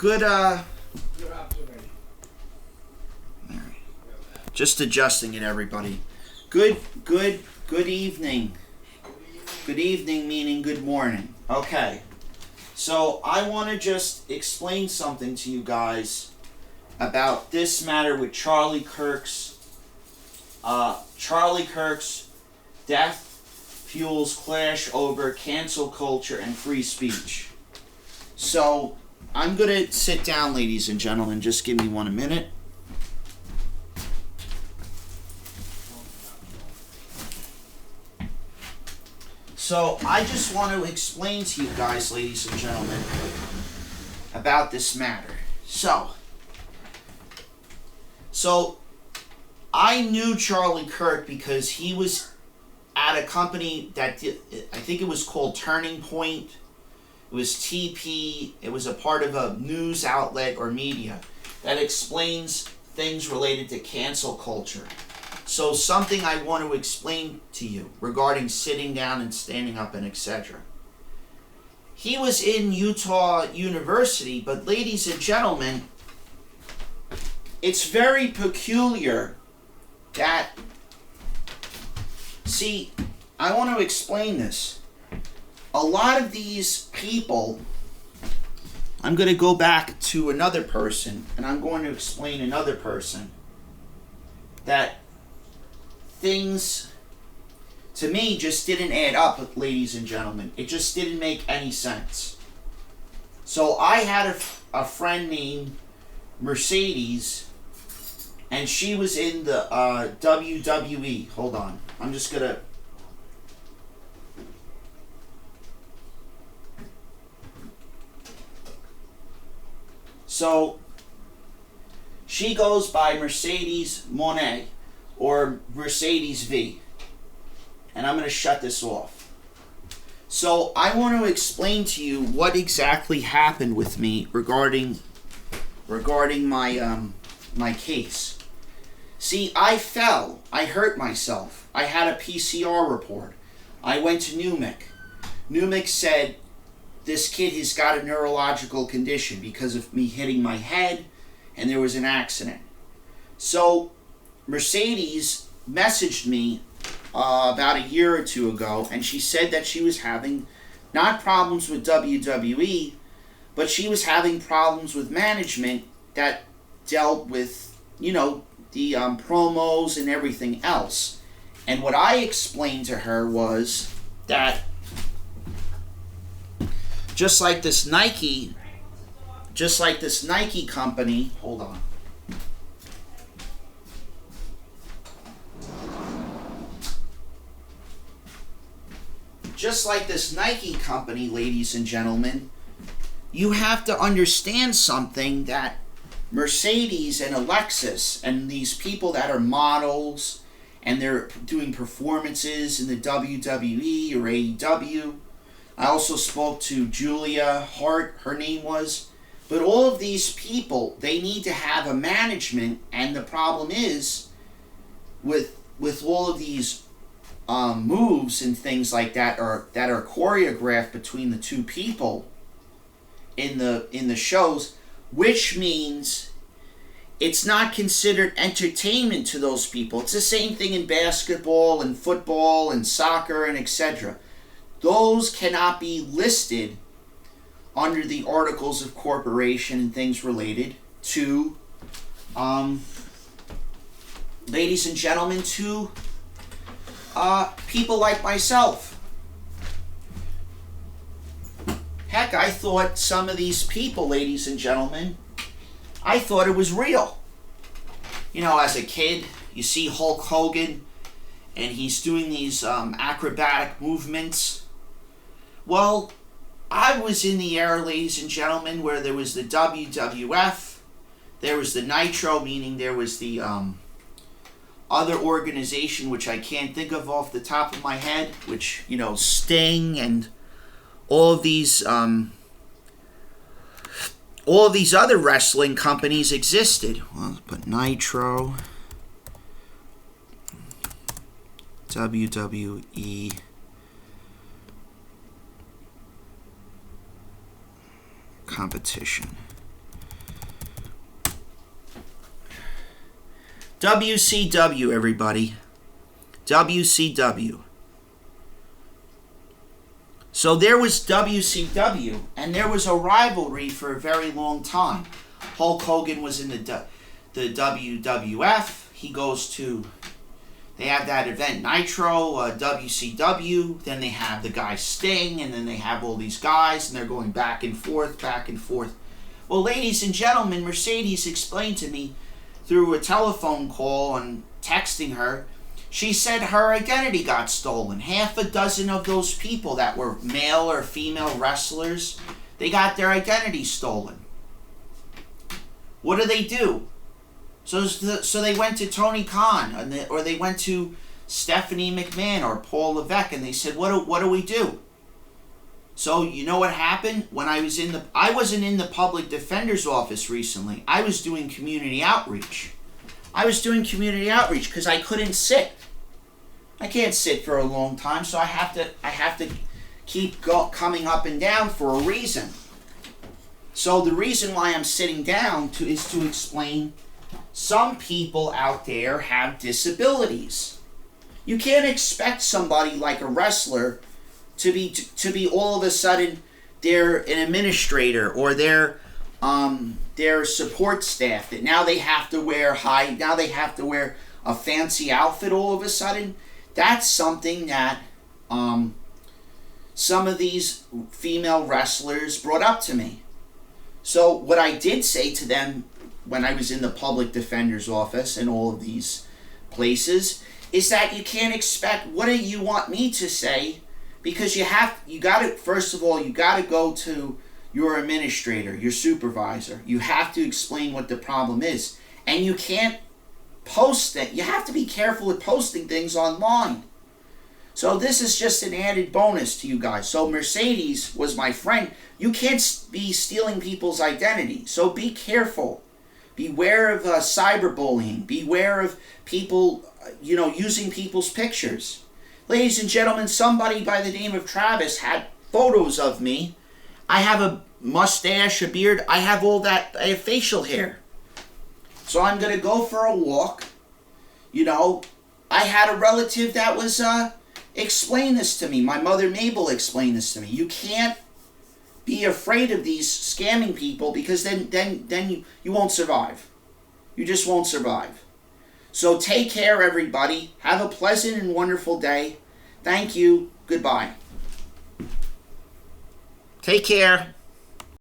Good just adjusting it, everybody. Good evening. Good evening meaning good morning. Okay. So I want to just explain something to you guys about this matter with Charlie Kirk's death fuels clash over cancel culture and free speech. So I'm going to sit down, ladies and gentlemen. Just give me 1 minute. So I just want to explain to you guys, ladies and gentlemen, about this matter. So I knew Charlie Kirk because he was at a company that I think it was called Turning Point. It was TP. It was a part of a news outlet or media that explains things related to cancel culture. So something I want to explain to you regarding sitting down and standing up and etc. He was in Utah University, but ladies and gentlemen, it's very peculiar that, see, I want to explain this. A lot of these people, I'm going to go back to another person, and I'm going to explain another person, that things, to me, just didn't add up, ladies and gentlemen. It just didn't make any sense. So I had a friend named Mercedes, and she was in the WWE. Hold on. I'm just going to... So, she goes by Mercedes Moné, or Mercedes V. And I'm going to shut this off. So, I want to explain to you what exactly happened with me regarding my my case. See, I fell. I hurt myself. I had a PCR report. I went to NUMIC. NUMIC said, this kid has got a neurological condition because of me hitting my head and there was an accident. So Mercedes messaged me about a year or two ago, and she said that she was having not problems with WWE, but she was having problems with management that dealt with, the promos and everything else. And what I explained to her was that just like this Nike company, hold on. Just like this Nike company, ladies and gentlemen, you have to understand something, that Mercedes and Alexis and these people that are models and they're doing performances in the WWE or AEW. I also spoke to Julia Hart, her name was. But all of these people, they need to have a management, and the problem is with all of these moves and things like that are choreographed between the two people in the shows, which means it's not considered entertainment to those people. It's the same thing in basketball and football and soccer and etc. Those cannot be listed under the articles of corporation and things related to, ladies and gentlemen, to people like myself. Heck, I thought some of these people, ladies and gentlemen, I thought it was real. As a kid, you see Hulk Hogan, and he's doing these acrobatic movements. Well, I was in the era, ladies and gentlemen, where there was the WWF, there was the Nitro, meaning there was the other organization, which I can't think of off the top of my head, which, Sting and all of these other wrestling companies existed. Well, let's put Nitro, WWE, competition. WCW, everybody. WCW. So there was WCW, and there was a rivalry for a very long time. Hulk Hogan was in the WWF. He goes to, they have that event Nitro, WCW. Then they have the guy Sting, and then they have all these guys, and they're going back and forth, back and forth. Well, ladies and gentlemen, Mercedes explained to me through a telephone call and texting her, she said her identity got stolen. Half a dozen of those people that were male or female wrestlers, they got their identity stolen. What do? So they went to Tony Khan, or they went to Stephanie McMahon or Paul Levesque, and they said, what do we do? So you know what happened? When I wasn't in the public defender's office recently. I was doing community outreach. Because I couldn't sit. I can't sit for a long time, so I have to keep coming up and down for a reason. So the reason why I'm sitting down is to explain some people out there have disabilities. You can't expect somebody like a wrestler to be all of a sudden they're an administrator or they're support staff that now they have to wear a fancy outfit all of a sudden. That's something that some of these female wrestlers brought up to me. So what I did say to them when I was in the public defender's office and all of these places is that you can't expect, what do you want me to say? Because you got to go to your administrator, your supervisor. You have to explain what the problem is. And you can't post it. You have to be careful with posting things online. So this is just an added bonus to you guys. So Mercedes was my friend. You can't be stealing people's identity. So be careful. Beware of cyberbullying. Beware of people, using people's pictures. Ladies and gentlemen, somebody by the name of Travis had photos of me. I have a mustache, a beard. I have all that. I have facial hair. So I'm going to go for a walk. I had a relative that was explain this to me. My mother Mabel explained this to me. You can't be afraid of these scamming people because then you won't survive. You just won't survive. So take care, everybody. Have a pleasant and wonderful day. Thank you. Goodbye. Take care.